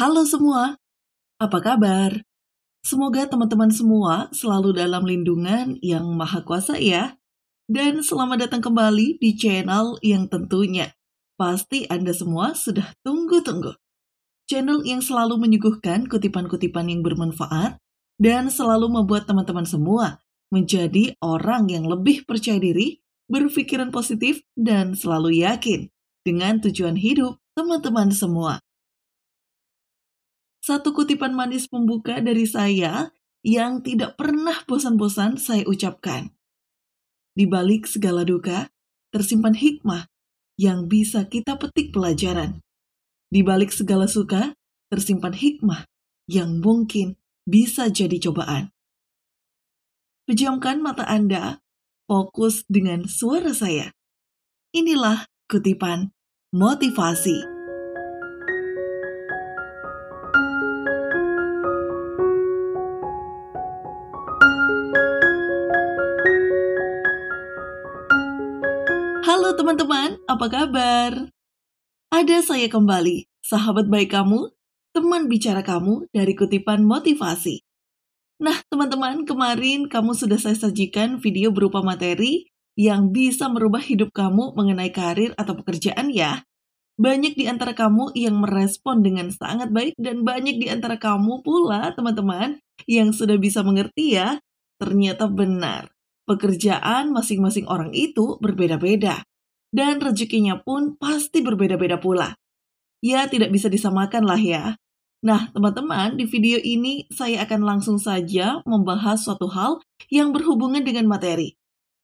Halo semua, apa kabar? Semoga teman-teman semua selalu dalam lindungan yang maha kuasa ya. Dan selamat datang kembali di channel yang tentunya pasti Anda semua sudah tunggu-tunggu. Channel yang selalu menyuguhkan kutipan-kutipan yang bermanfaat dan selalu membuat teman-teman semua menjadi orang yang lebih percaya diri, berpikiran positif, dan selalu yakin dengan tujuan hidup teman-teman semua. Satu kutipan manis pembuka dari saya yang tidak pernah bosan-bosan saya ucapkan. Di balik segala duka, tersimpan hikmah yang bisa kita petik pelajaran. Di balik segala suka, tersimpan hikmah yang mungkin bisa jadi cobaan. Pejamkan mata Anda, fokus dengan suara saya. Inilah kutipan motivasi. Halo teman-teman, apa kabar? Ada saya kembali, sahabat baik kamu, teman bicara kamu dari kutipan motivasi. Nah teman-teman, kemarin kamu sudah saya sajikan video berupa materi yang bisa merubah hidup kamu mengenai karir atau pekerjaan ya. Banyak di antara kamu yang merespon dengan sangat baik dan banyak di antara kamu pula teman-teman yang sudah bisa mengerti ya. Ternyata benar, pekerjaan masing-masing orang itu berbeda-beda. Dan rezekinya pun pasti berbeda-beda pula. Ya, tidak bisa disamakan lah ya. Nah, teman-teman, di video ini saya akan langsung saja membahas suatu hal yang berhubungan dengan materi.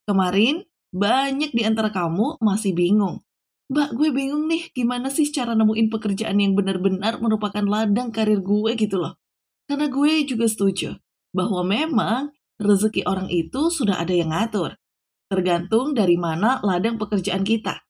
Kemarin, banyak di antara kamu masih bingung. Mbak, gue bingung nih, gimana sih cara nemuin pekerjaan yang benar-benar merupakan ladang karir gue gitu loh. Karena gue juga setuju bahwa memang rezeki orang itu sudah ada yang ngatur. Tergantung dari mana ladang pekerjaan kita.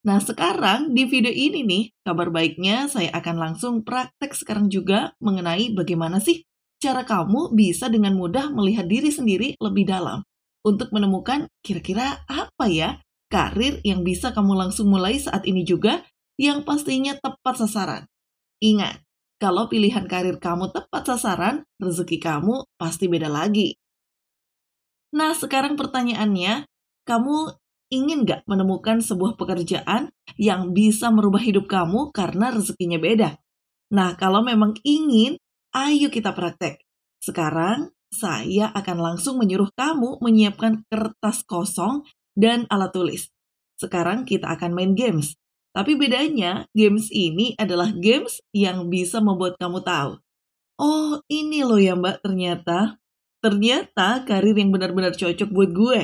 Nah, sekarang di video ini nih, kabar baiknya saya akan langsung praktek sekarang juga mengenai bagaimana sih cara kamu bisa dengan mudah melihat diri sendiri lebih dalam untuk menemukan kira-kira apa ya karir yang bisa kamu langsung mulai saat ini juga yang pastinya tepat sasaran. Ingat, kalau pilihan karir kamu tepat sasaran, rezeki kamu pasti beda lagi. Nah, sekarang pertanyaannya, kamu ingin nggak menemukan sebuah pekerjaan yang bisa merubah hidup kamu karena rezekinya beda? Nah, kalau memang ingin, ayo kita praktek. Sekarang, saya akan langsung menyuruh kamu menyiapkan kertas kosong dan alat tulis. Sekarang kita akan main games. Tapi bedanya, games ini adalah games yang bisa membuat kamu tahu. Oh, ini loh ya Mbak ternyata. Ternyata karir yang benar-benar cocok buat gue.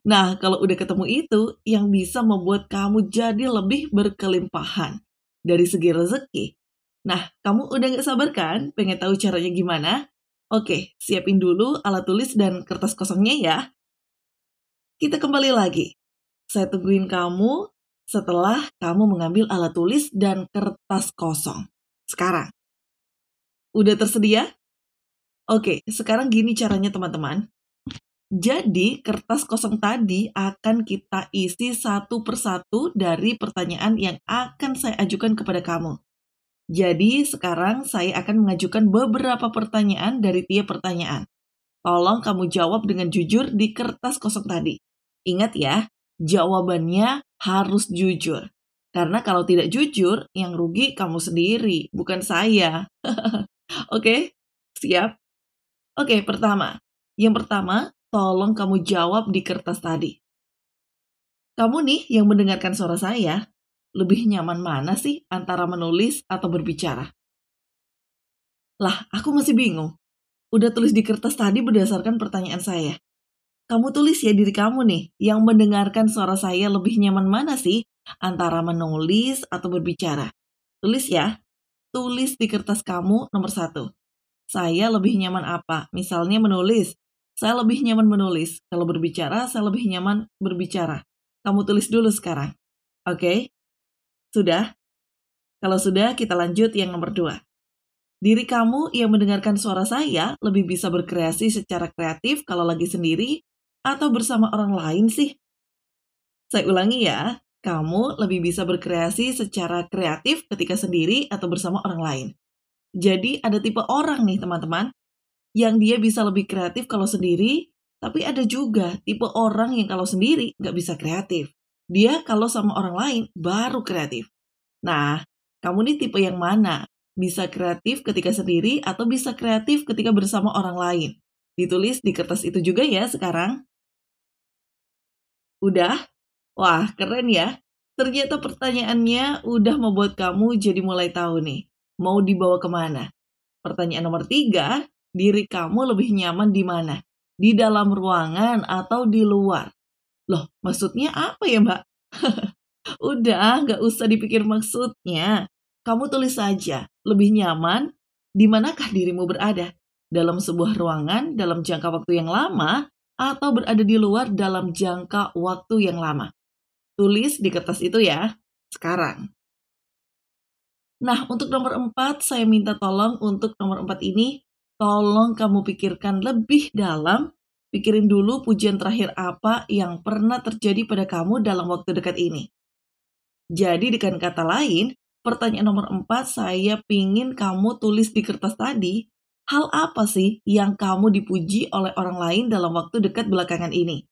Nah, kalau udah ketemu itu, yang bisa membuat kamu jadi lebih berkelimpahan dari segi rezeki. Nah, kamu udah gak sabar kan? Pengen tahu caranya gimana? Oke, siapin dulu alat tulis dan kertas kosongnya ya. Kita kembali lagi. Saya tungguin kamu setelah kamu mengambil alat tulis dan kertas kosong. Sekarang, udah tersedia? Oke, sekarang gini caranya teman-teman. Jadi, kertas kosong tadi akan kita isi satu persatu dari pertanyaan yang akan saya ajukan kepada kamu. Jadi, sekarang saya akan mengajukan beberapa pertanyaan dari tiap pertanyaan. Tolong kamu jawab dengan jujur di kertas kosong tadi. Ingat ya, jawabannya harus jujur. Karena kalau tidak jujur, yang rugi kamu sendiri, bukan saya. Oke, siap? Oke, Yang pertama, tolong kamu jawab di kertas tadi. Kamu nih yang mendengarkan suara saya, lebih nyaman mana sih antara menulis atau berbicara? Lah, aku masih bingung. Udah tulis di kertas tadi berdasarkan pertanyaan saya. Kamu tulis ya diri kamu nih, yang mendengarkan suara saya lebih nyaman mana sih antara menulis atau berbicara? Tulis ya. Tulis di kertas kamu nomor 1. Saya lebih nyaman apa? Misalnya menulis. Saya lebih nyaman menulis. Kalau berbicara, saya lebih nyaman berbicara. Kamu tulis dulu sekarang. Oke? Sudah? Kalau sudah, kita lanjut yang nomor 2. Diri kamu yang mendengarkan suara saya lebih bisa berkreasi secara kreatif kalau lagi sendiri atau bersama orang lain sih? Saya ulangi ya. Kamu lebih bisa berkreasi secara kreatif ketika sendiri atau bersama orang lain. Jadi ada tipe orang nih teman-teman, yang dia bisa lebih kreatif kalau sendiri, tapi ada juga tipe orang yang kalau sendiri nggak bisa kreatif. Dia kalau sama orang lain baru kreatif. Nah, kamu nih tipe yang mana? Bisa kreatif ketika sendiri atau bisa kreatif ketika bersama orang lain? Ditulis di kertas itu juga ya sekarang. Udah? Wah, keren ya. Ternyata pertanyaannya udah membuat kamu jadi mulai tahu nih, mau dibawa kemana. Pertanyaan nomor 3, diri kamu lebih nyaman di mana? Di dalam ruangan atau di luar? Loh, maksudnya apa ya, Mbak? Udah, nggak usah dipikir maksudnya. Kamu tulis saja, lebih nyaman di manakah dirimu berada? Dalam sebuah ruangan dalam jangka waktu yang lama atau berada di luar dalam jangka waktu yang lama? Tulis di kertas itu ya, sekarang. Nah, untuk nomor 4, saya minta tolong untuk nomor 4 ini, tolong kamu pikirkan lebih dalam, pikirin dulu pujian terakhir apa yang pernah terjadi pada kamu dalam waktu dekat ini. Jadi dengan kata lain, pertanyaan nomor 4 saya pingin kamu tulis di kertas tadi, hal apa sih yang kamu dipuji oleh orang lain dalam waktu dekat belakangan ini?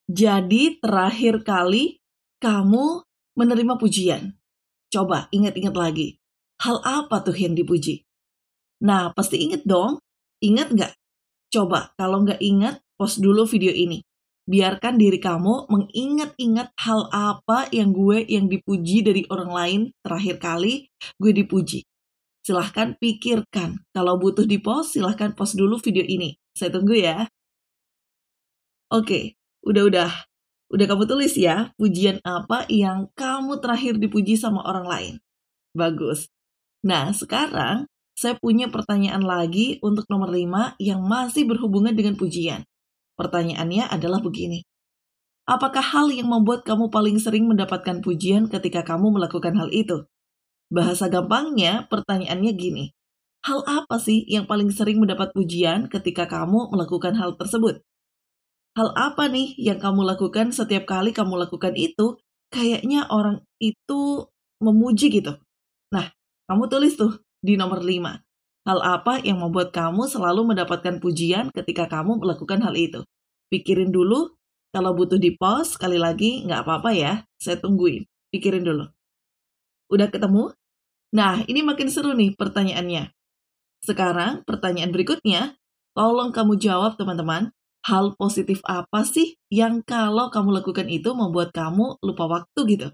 Jadi terakhir kali kamu menerima pujian. Coba ingat-ingat lagi. Hal apa tuh yang dipuji? Nah, pasti ingat dong. Ingat nggak? Coba, kalau nggak ingat, pause dulu video ini. Biarkan diri kamu mengingat-ingat hal apa yang dipuji dari orang lain terakhir kali gue dipuji. Silahkan pikirkan. Kalau butuh di pause, silahkan pause dulu video ini. Saya tunggu ya. Oke, udah. Udah kamu tulis ya, pujian apa yang kamu terakhir dipuji sama orang lain. Bagus. Nah, sekarang saya punya pertanyaan lagi untuk nomor 5 yang masih berhubungan dengan pujian. Pertanyaannya adalah begini. Apakah hal yang membuat kamu paling sering mendapatkan pujian ketika kamu melakukan hal itu? Bahasa gampangnya, pertanyaannya gini. Hal apa sih yang paling sering mendapat pujian ketika kamu melakukan hal tersebut? Hal apa nih yang kamu lakukan setiap kali kamu lakukan itu, kayaknya orang itu memuji gitu? Nah, kamu tulis tuh di nomor 5. Hal apa yang membuat kamu selalu mendapatkan pujian ketika kamu melakukan hal itu? Pikirin dulu, kalau butuh di-pause, sekali lagi nggak apa-apa ya, saya tungguin. Pikirin dulu. Udah ketemu? Nah, ini makin seru nih pertanyaannya. Sekarang, pertanyaan berikutnya, tolong kamu jawab teman-teman, hal positif apa sih yang kalau kamu lakukan itu membuat kamu lupa waktu gitu?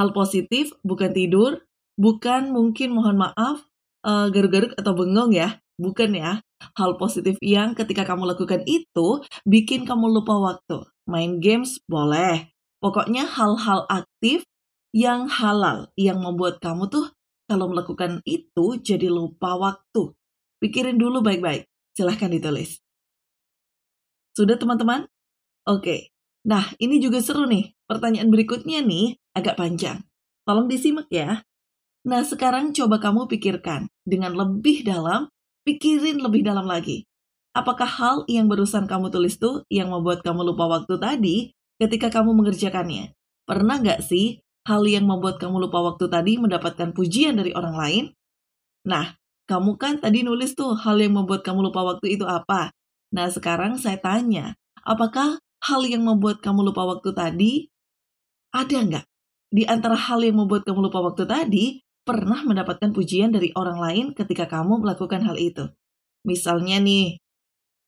Hal positif bukan tidur, bukan mungkin mohon maaf, garuk-garuk atau bengong ya, bukan ya. Hal positif yang ketika kamu lakukan itu bikin kamu lupa waktu. Main games boleh, pokoknya hal-hal aktif yang halal, yang membuat kamu tuh kalau melakukan itu jadi lupa waktu. Pikirin dulu baik-baik, silahkan ditulis. Sudah teman-teman? Oke. Nah, ini juga seru nih. Pertanyaan berikutnya nih agak panjang. Tolong disimak ya. Nah, sekarang coba kamu pikirkan dengan lebih dalam, pikirin lebih dalam lagi. Apakah hal yang barusan kamu tulis tuh yang membuat kamu lupa waktu tadi ketika kamu mengerjakannya? Pernah nggak sih hal yang membuat kamu lupa waktu tadi mendapatkan pujian dari orang lain? Nah, kamu kan tadi nulis tuh hal yang membuat kamu lupa waktu itu apa? Nah, sekarang saya tanya, apakah hal yang membuat kamu lupa waktu tadi ada nggak? Di antara hal yang membuat kamu lupa waktu tadi, pernah mendapatkan pujian dari orang lain ketika kamu melakukan hal itu. Misalnya nih,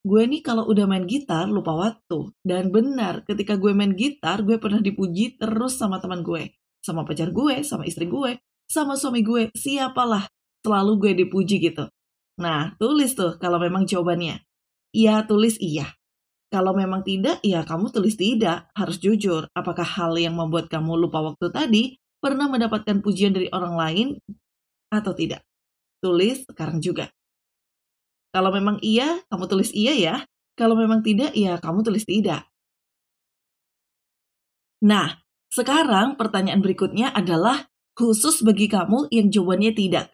gue nih kalau udah main gitar lupa waktu. Dan benar, ketika gue main gitar, gue pernah dipuji terus sama teman gue. Sama pacar gue, sama istri gue, sama suami gue, siapalah. Selalu gue dipuji gitu. Nah, tulis tuh kalau memang jawabannya. Iya, tulis iya. Kalau memang tidak, ya kamu tulis tidak. Harus jujur, apakah hal yang membuat kamu lupa waktu tadi pernah mendapatkan pujian dari orang lain atau tidak? Tulis sekarang juga. Kalau memang iya, kamu tulis iya ya. Kalau memang tidak, ya kamu tulis tidak. Nah, sekarang pertanyaan berikutnya adalah khusus bagi kamu yang jawabannya tidak.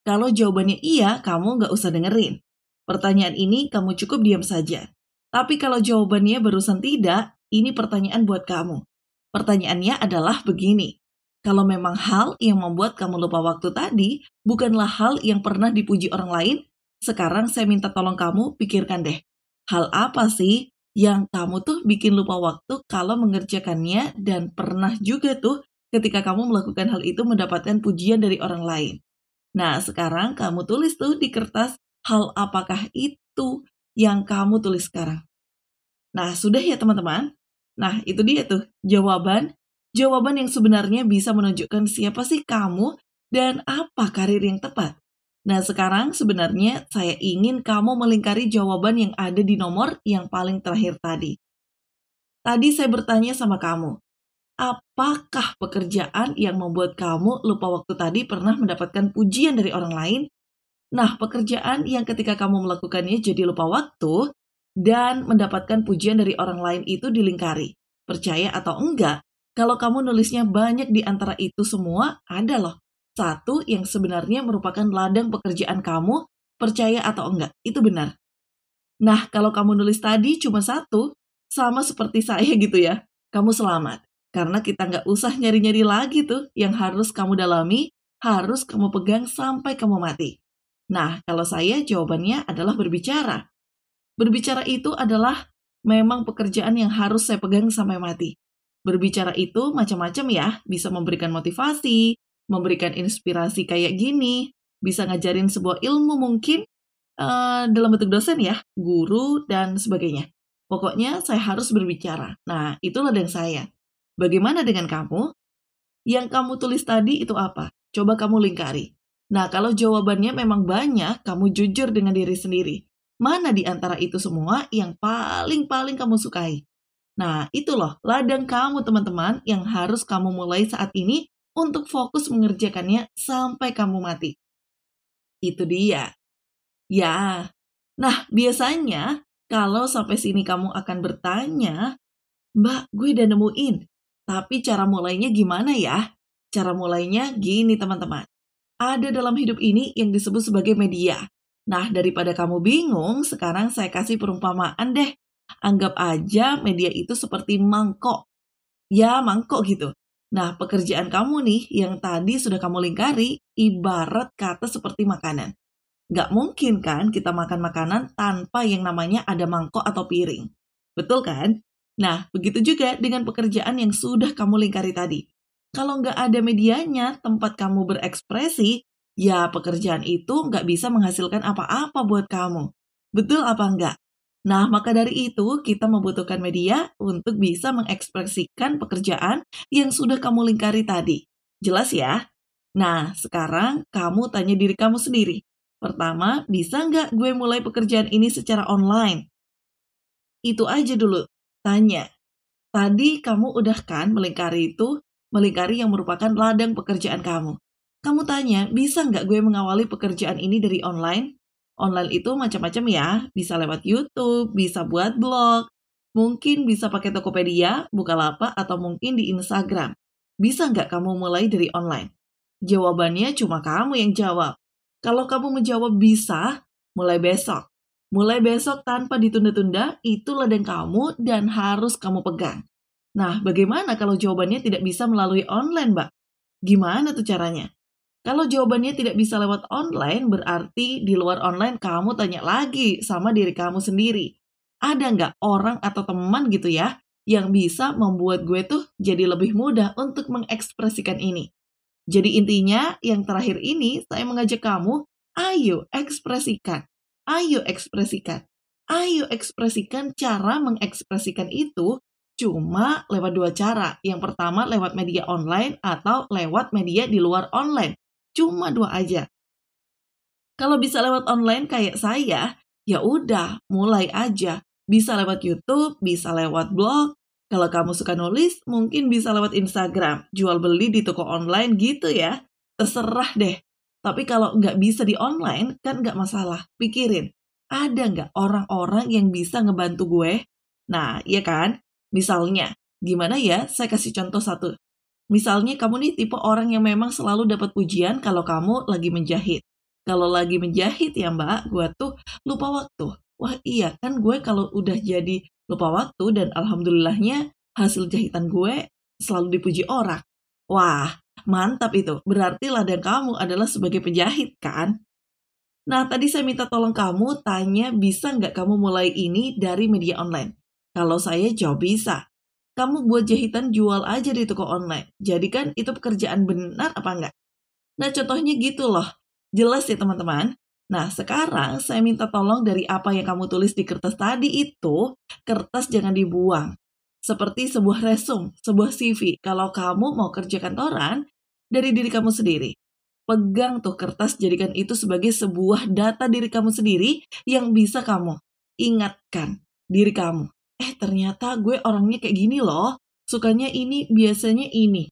Kalau jawabannya iya, kamu nggak usah dengerin. Pertanyaan ini kamu cukup diam saja. Tapi kalau jawabannya barusan tidak, ini pertanyaan buat kamu. Pertanyaannya adalah begini. Kalau memang hal yang membuat kamu lupa waktu tadi bukanlah hal yang pernah dipuji orang lain, sekarang saya minta tolong kamu pikirkan deh. Hal apa sih yang kamu tuh bikin lupa waktu kalau mengerjakannya dan pernah juga tuh ketika kamu melakukan hal itu mendapatkan pujian dari orang lain. Nah, sekarang kamu tulis tuh di kertas hal apakah itu yang kamu tulis sekarang. Nah, sudah ya teman-teman? Nah, itu dia tuh jawaban yang sebenarnya bisa menunjukkan siapa sih kamu dan apa karir yang tepat. Nah, sekarang sebenarnya saya ingin kamu melingkari jawaban yang ada di nomor yang paling terakhir tadi. Tadi saya bertanya sama kamu, apakah pekerjaan yang membuat kamu lupa waktu tadi pernah mendapatkan pujian dari orang lain? Nah, pekerjaan yang ketika kamu melakukannya jadi lupa waktu dan mendapatkan pujian dari orang lain itu dilingkari. Percaya atau enggak, kalau kamu nulisnya banyak di antara itu semua, ada loh. Satu yang sebenarnya merupakan ladang pekerjaan kamu, percaya atau enggak, itu benar. Nah, kalau kamu nulis tadi cuma satu, sama seperti saya gitu ya, kamu selamat. Karena kita nggak usah nyari-nyari lagi tuh yang harus kamu dalami, harus kamu pegang sampai kamu mati. Nah, kalau saya jawabannya adalah berbicara. Berbicara itu adalah memang pekerjaan yang harus saya pegang sampai mati. Berbicara itu macam-macam ya, bisa memberikan motivasi, memberikan inspirasi kayak gini, bisa ngajarin sebuah ilmu mungkin, dalam bentuk dosen ya, guru, dan sebagainya. Pokoknya saya harus berbicara. Nah, itulah ladang saya. Bagaimana dengan kamu? Yang kamu tulis tadi itu apa? Coba kamu lingkari. Nah, kalau jawabannya memang banyak, kamu jujur dengan diri sendiri. Mana di antara itu semua yang paling-paling kamu sukai? Nah, itu loh, ladang kamu teman-teman yang harus kamu mulai saat ini untuk fokus mengerjakannya sampai kamu mati. Itu dia. Ya. Nah, biasanya kalau sampai sini kamu akan bertanya, Mbak, gue udah nemuin. Tapi cara mulainya gimana ya? Cara mulainya gini teman-teman. Ada dalam hidup ini yang disebut sebagai media. Nah, daripada kamu bingung, sekarang saya kasih perumpamaan deh. Anggap aja media itu seperti mangkok. Ya, mangkok gitu. Nah, pekerjaan kamu nih yang tadi sudah kamu lingkari, ibarat kata seperti makanan. Nggak mungkin kan kita makan makanan tanpa yang namanya ada mangkok atau piring. Betul kan? Nah, begitu juga dengan pekerjaan yang sudah kamu lingkari tadi. Kalau nggak ada medianya, tempat kamu berekspresi, ya pekerjaan itu nggak bisa menghasilkan apa-apa buat kamu. Betul apa enggak? Nah, maka dari itu kita membutuhkan media untuk bisa mengekspresikan pekerjaan yang sudah kamu lingkari tadi. Jelas ya? Nah, sekarang kamu tanya diri kamu sendiri. Pertama, bisa nggak gue mulai pekerjaan ini secara online? Itu aja dulu, tanya. Tadi kamu udah kan melingkari yang merupakan ladang pekerjaan kamu. Kamu tanya, bisa nggak gue mengawali pekerjaan ini dari online? Online itu macam-macam ya, bisa lewat YouTube, bisa buat blog, mungkin bisa pakai Tokopedia, Bukalapak, atau mungkin di Instagram. Bisa nggak kamu mulai dari online? Jawabannya cuma kamu yang jawab. Kalau kamu menjawab bisa, mulai besok. Mulai besok tanpa ditunda-tunda, itu ladang kamu dan harus kamu pegang. Nah, bagaimana kalau jawabannya tidak bisa melalui online, Mbak? Gimana tuh caranya? Kalau jawabannya tidak bisa lewat online, berarti di luar online kamu tanya lagi sama diri kamu sendiri. Ada nggak orang atau teman gitu ya, yang bisa membuat gue tuh jadi lebih mudah untuk mengekspresikan ini? Jadi intinya, yang terakhir ini saya mengajak kamu, ayo ekspresikan. Ayo ekspresikan. Ayo ekspresikan cara mengekspresikan itu cuma lewat dua cara. Yang pertama lewat media online atau lewat media di luar online. Cuma dua aja. Kalau bisa lewat online kayak saya, ya udah, mulai aja. Bisa lewat YouTube, bisa lewat blog. Kalau kamu suka nulis, mungkin bisa lewat Instagram, jual beli di toko online gitu ya. Terserah deh. Tapi kalau nggak bisa di online, kan nggak masalah. Pikirin, ada nggak orang-orang yang bisa ngebantu gue? Nah, iya kan? Misalnya, gimana ya? Saya kasih contoh satu. Misalnya kamu nih tipe orang yang memang selalu dapat pujian kalau kamu lagi menjahit. Kalau lagi menjahit ya Mbak, gue tuh lupa waktu. Wah iya kan gue kalau udah jadi lupa waktu dan alhamdulillahnya hasil jahitan gue selalu dipuji orang. Wah, Mantap itu, berarti ladang kamu adalah sebagai penjahit kan? Nah, tadi saya minta tolong kamu tanya bisa nggak kamu mulai ini dari media online? Kalau saya jawab bisa. Kamu buat jahitan jual aja di toko online. Jadi kan itu pekerjaan benar apa enggak? Nah, contohnya gitu loh. Jelas ya teman-teman? Nah, sekarang saya minta tolong dari apa yang kamu tulis di kertas tadi itu, kertas jangan dibuang. Seperti sebuah resume, sebuah CV. Kalau kamu mau kerja kantoran, dari diri kamu sendiri. Pegang tuh kertas, jadikan itu sebagai sebuah data diri kamu sendiri yang bisa kamu ingatkan diri kamu. Ternyata gue orangnya kayak gini loh. Sukanya ini, biasanya ini.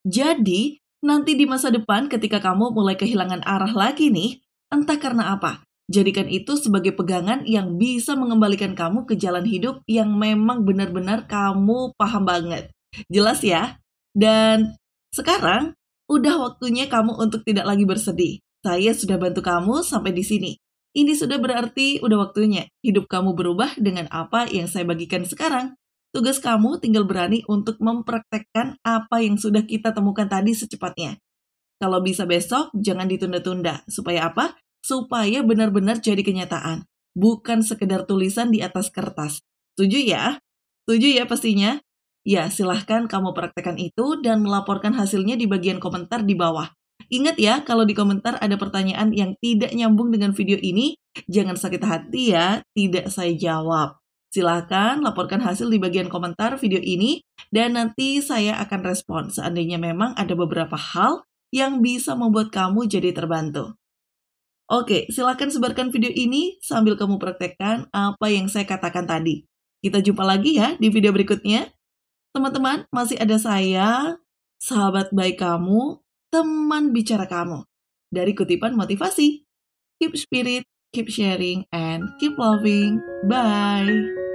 Jadi, nanti di masa depan ketika kamu mulai kehilangan arah lagi nih, entah karena apa, jadikan itu sebagai pegangan yang bisa mengembalikan kamu ke jalan hidup yang memang benar-benar kamu paham banget. Jelas ya? Dan sekarang, udah waktunya kamu untuk tidak lagi bersedih. Saya sudah bantu kamu sampai di sini. Ini sudah berarti udah waktunya hidup kamu berubah dengan apa yang saya bagikan sekarang. Tugas kamu tinggal berani untuk mempraktekkan apa yang sudah kita temukan tadi secepatnya. Kalau bisa besok, jangan ditunda-tunda. Supaya apa? Supaya benar-benar jadi kenyataan. Bukan sekedar tulisan di atas kertas. Setuju ya? Setuju ya pastinya? Ya, silahkan kamu praktekkan itu dan melaporkan hasilnya di bagian komentar di bawah. Ingat ya, kalau di komentar ada pertanyaan yang tidak nyambung dengan video ini, jangan sakit hati ya, tidak saya jawab. Silahkan laporkan hasil di bagian komentar video ini, dan nanti saya akan respon seandainya memang ada beberapa hal yang bisa membuat kamu jadi terbantu. Oke, silakan sebarkan video ini sambil kamu praktekkan apa yang saya katakan tadi. Kita jumpa lagi ya di video berikutnya. Teman-teman, masih ada saya, sahabat baik kamu, teman bicara kamu. Dari kutipan motivasi. Keep spirit, keep sharing, and keep loving. Bye!